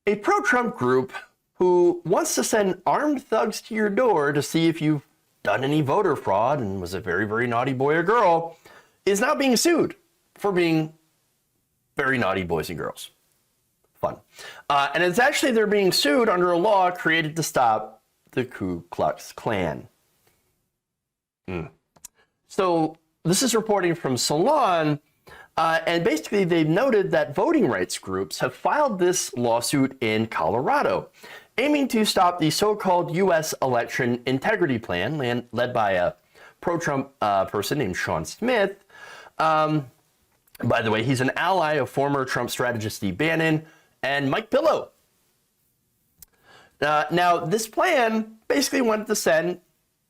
A pro-Trump group who wants to send armed thugs to your door to see if you've done any voter fraud and was a very, very naughty boy or girl is now being sued for being very naughty boys and girls. Fun. And it's actually they're being sued under a law created to stop the Ku Klux Klan. So this is reporting from Salon, and basically they've noted that voting rights groups have filed this lawsuit in Colorado, aiming to stop the so-called U.S. election integrity plan led by a pro-Trump person named Sean Smith. By the way, he's an ally of former Trump strategist Steve Bannon and Mike Pillow. Now, this plan basically wanted to send,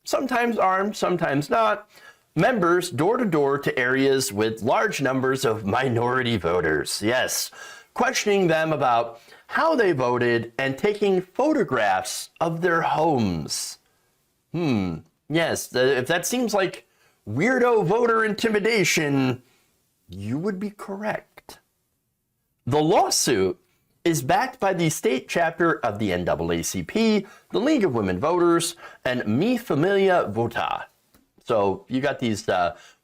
sometimes armed, sometimes not, members door-to-door to areas with large numbers of minority voters. Yes, questioning them about how they voted and taking photographs of their homes. Yes, if that seems like weirdo voter intimidation, you would be correct. The lawsuit is backed by the state chapter of the NAACP, the League of Women Voters, and Mi Familia Vota. So you got these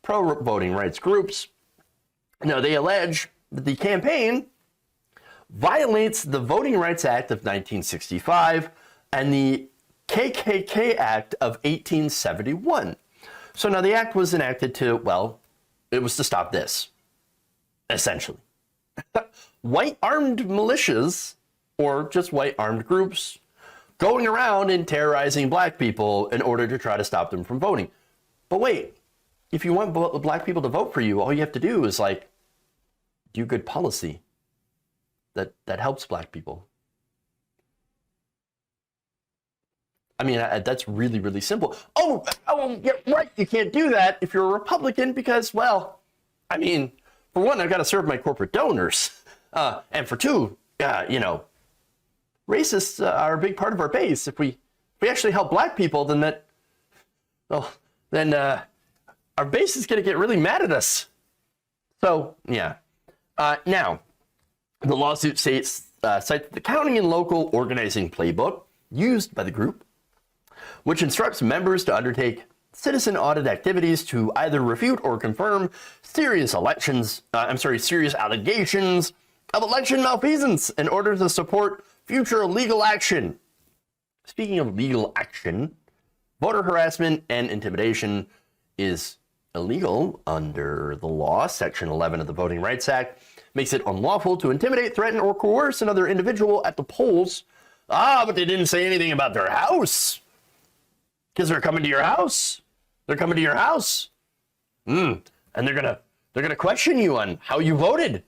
pro-voting rights groups. Now, they allege that the campaign violates the Voting Rights Act of 1965 and the KKK Act of 1871. So now the act was enacted to, well, it was to stop this, essentially. White armed militias, or just white armed groups, going around and terrorizing black people in order to try to stop them from voting. But wait, if you want black people to vote for you, all you have to do is like do good policy that helps black people. I mean, that's really, really simple. Oh, yeah, right. You can't do that if you're a Republican because, well, I mean, for one, I've got to serve my corporate donors. And for two, you know, racists are a big part of our base. If we actually help black people, then our base is going to get really mad at us. So, yeah. Now, the lawsuit cites the county and local organizing playbook used by the group, which instructs members to undertake citizen audit activities to either refute or confirm serious allegations of election malfeasance in order to support future legal action. Speaking of legal action, voter harassment and intimidation is illegal under the law. Section 11 of the Voting Rights Act makes it unlawful to intimidate, threaten, or coerce another individual at the polls. But they didn't say anything about their house. Because they're coming to your house. They're coming to your house. And they're gonna question you on how you voted.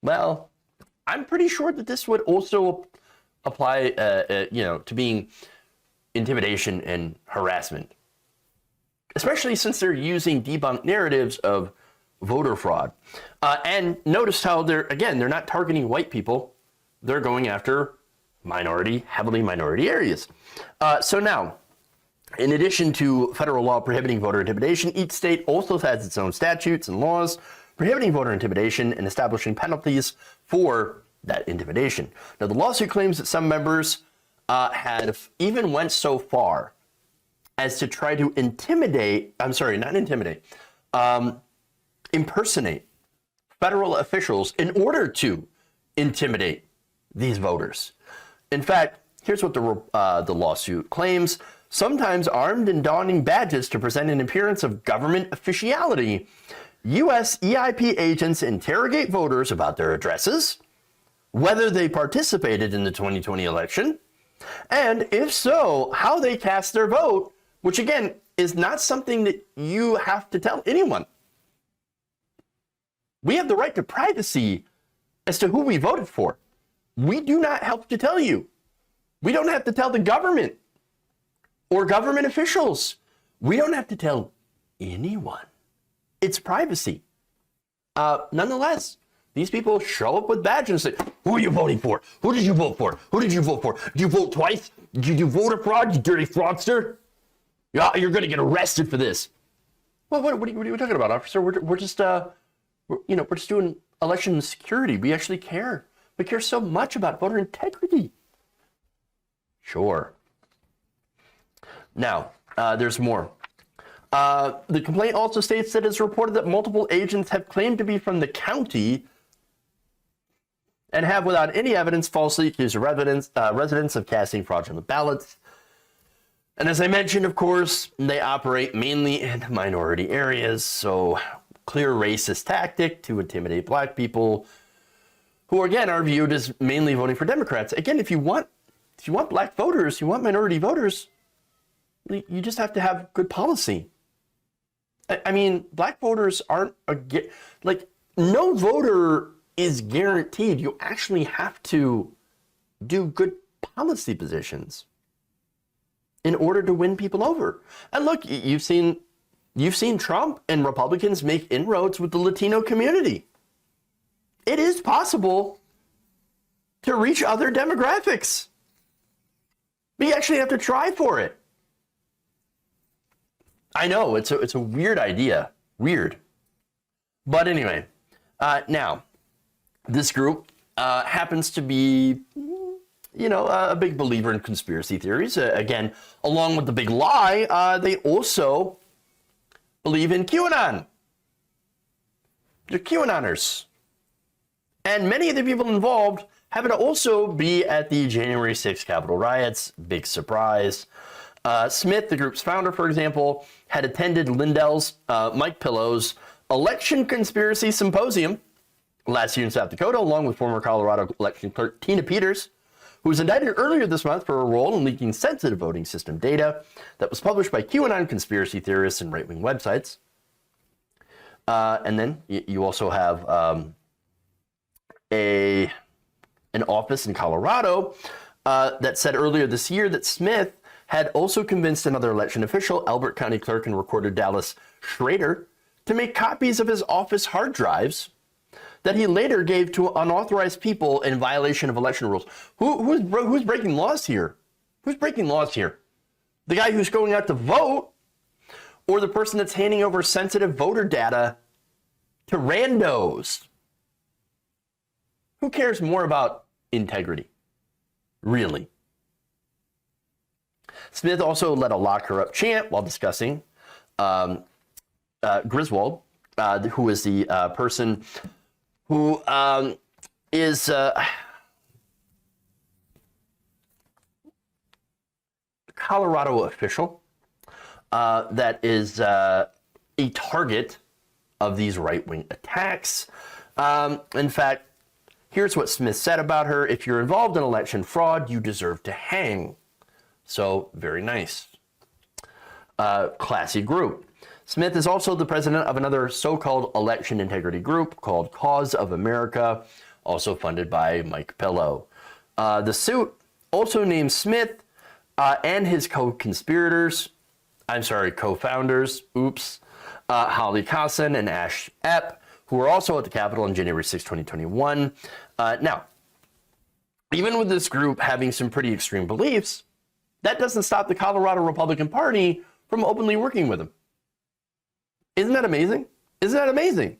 Well, I'm pretty sure that this would also apply, to being intimidation and harassment, especially since they're using debunked narratives of voter fraud. And notice how they're not targeting white people. They're going after heavily minority areas. So now, in addition to federal law prohibiting voter intimidation, each state also has its own statutes and laws prohibiting voter intimidation and establishing penalties for that intimidation. Now, the lawsuit claims that some members had even went so far as to try to impersonate federal officials in order to intimidate these voters. In fact, here's what the lawsuit claims. Sometimes armed and donning badges to present an appearance of government officiality, U.S. EIP agents interrogate voters about their addresses, whether they participated in the 2020 election, and if so, how they cast their vote, which again is not something that you have to tell anyone. We have the right to privacy as to who we voted for. We do not have to tell you. We don't have to tell the government or government officials. We don't have to tell anyone. It's privacy. Nonetheless, these people show up with badges and say, who are you voting for? Who did you vote for? Who did you vote for? Did you vote twice? Did you do voter fraud, you dirty fraudster? Yeah, you're going to get arrested for this. Well, what are you talking about, officer? We're just doing election security. We actually care. We care so much about voter integrity. Sure. Now, there's more. The complaint also states that it's reported that multiple agents have claimed to be from the county and have, without any evidence, falsely accused residents of casting fraudulent ballots. And as I mentioned, of course, they operate mainly in minority areas, so clear racist tactic to intimidate black people who, again, are viewed as mainly voting for Democrats. Again, if you want black voters, you want minority voters, you just have to have good policy. I mean, black voters aren't no voter is guaranteed. You actually have to do good policy positions in order to win people over. And look, you've seen Trump and Republicans make inroads with the Latino community. It is possible to reach other demographics. But you actually have to try for it. I know, it's a weird idea. Weird. But anyway, now, this group happens to be, a big believer in conspiracy theories. Again, along with the big lie, they also believe in QAnon. They're QAnoners. And many of the people involved happen to also be at the January 6th Capitol riots. Big surprise. Smith, the group's founder, for example, had attended Lindell's, Mike Pillow's election conspiracy symposium last year in South Dakota, along with former Colorado election clerk Tina Peters, who was indicted earlier this month for a role in leaking sensitive voting system data that was published by QAnon conspiracy theorists and right-wing websites. And then you also have an office in Colorado that said earlier this year that Smith had also convinced another election official, Elbert County Clerk and Recorder Dallas Schrader, to make copies of his office hard drives that he later gave to unauthorized people in violation of election rules. Who's breaking laws here? Who's breaking laws here? The guy who's going out to vote, or the person that's handing over sensitive voter data to randos? Who cares more about integrity? Really? Smith also led a lock her up chant while discussing Griswold, who is the person who is Colorado official that is a target of these right-wing attacks. In fact, here's what Smith said about her: "If you're involved in election fraud, you deserve to hang." So, very nice. Classy group. Smith is also the president of another so-called election integrity group called Cause of America, also funded by Mike Pillow. The suit also names Smith and his co-founders, Holly Cosson and Ash Epp, who were also at the Capitol on January 6, 2021. Now, even with this group having some pretty extreme beliefs, that doesn't stop the Colorado Republican Party from openly working with them. Isn't that amazing? Isn't that amazing?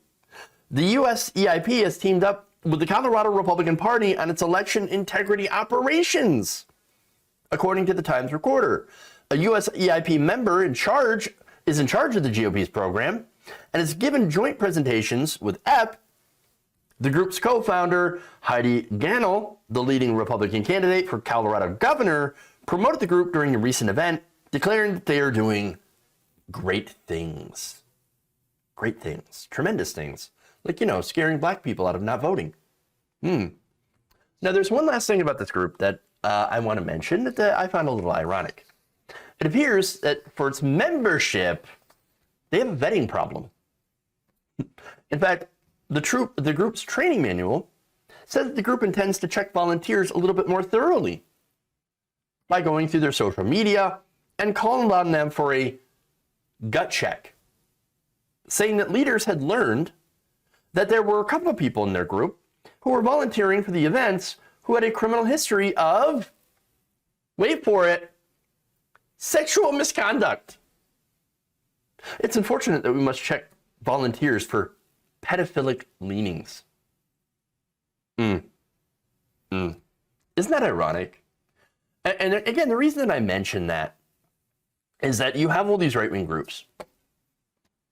The US EIP has teamed up with the Colorado Republican Party on its election integrity operations, according to the Times Recorder. A US EIP member is in charge of the GOP's program and has given joint presentations with Epp. The group's co-founder, Heidi Gannell, the leading Republican candidate for Colorado governor, promoted the group during a recent event, declaring that they are doing great things. Great things. Tremendous things. Like, scaring black people out of not voting. Now, there's one last thing about this group that I want to mention that I found a little ironic. It appears that for its membership, they have a vetting problem. In fact, the group's training manual says that the group intends to check volunteers a little bit more thoroughly by going through their social media and calling on them for a gut check, saying that leaders had learned that there were a couple of people in their group who were volunteering for the events who had a criminal history of, wait for it, sexual misconduct. It's unfortunate that we must check volunteers for pedophilic leanings. Isn't that ironic? And again, the reason that I mention that is that you have all these right-wing groups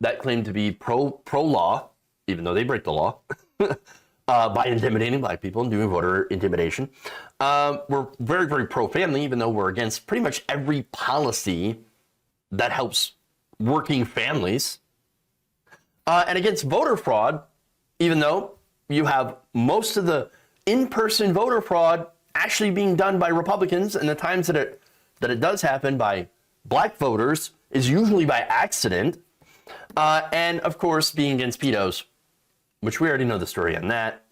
that claim to be pro-law, even though they break the law, by intimidating black people and doing voter intimidation. We're very, very pro-family, even though we're against pretty much every policy that helps working families. And against voter fraud, even though you have most of the in-person voter fraud actually being done by Republicans, and the times that it does happen by black voters is usually by accident. And of course, being against pedos, which we already know the story on that.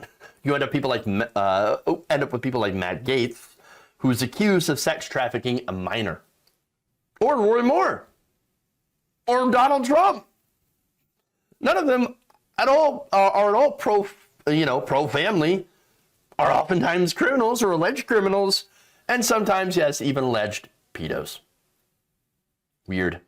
You end up with people like Matt Gaetz, who's accused of sex trafficking a minor, or Roy Moore, or Donald Trump. None of them at all are at all pro-family, are oftentimes criminals or alleged criminals, and sometimes, yes, even alleged pedos. Weird.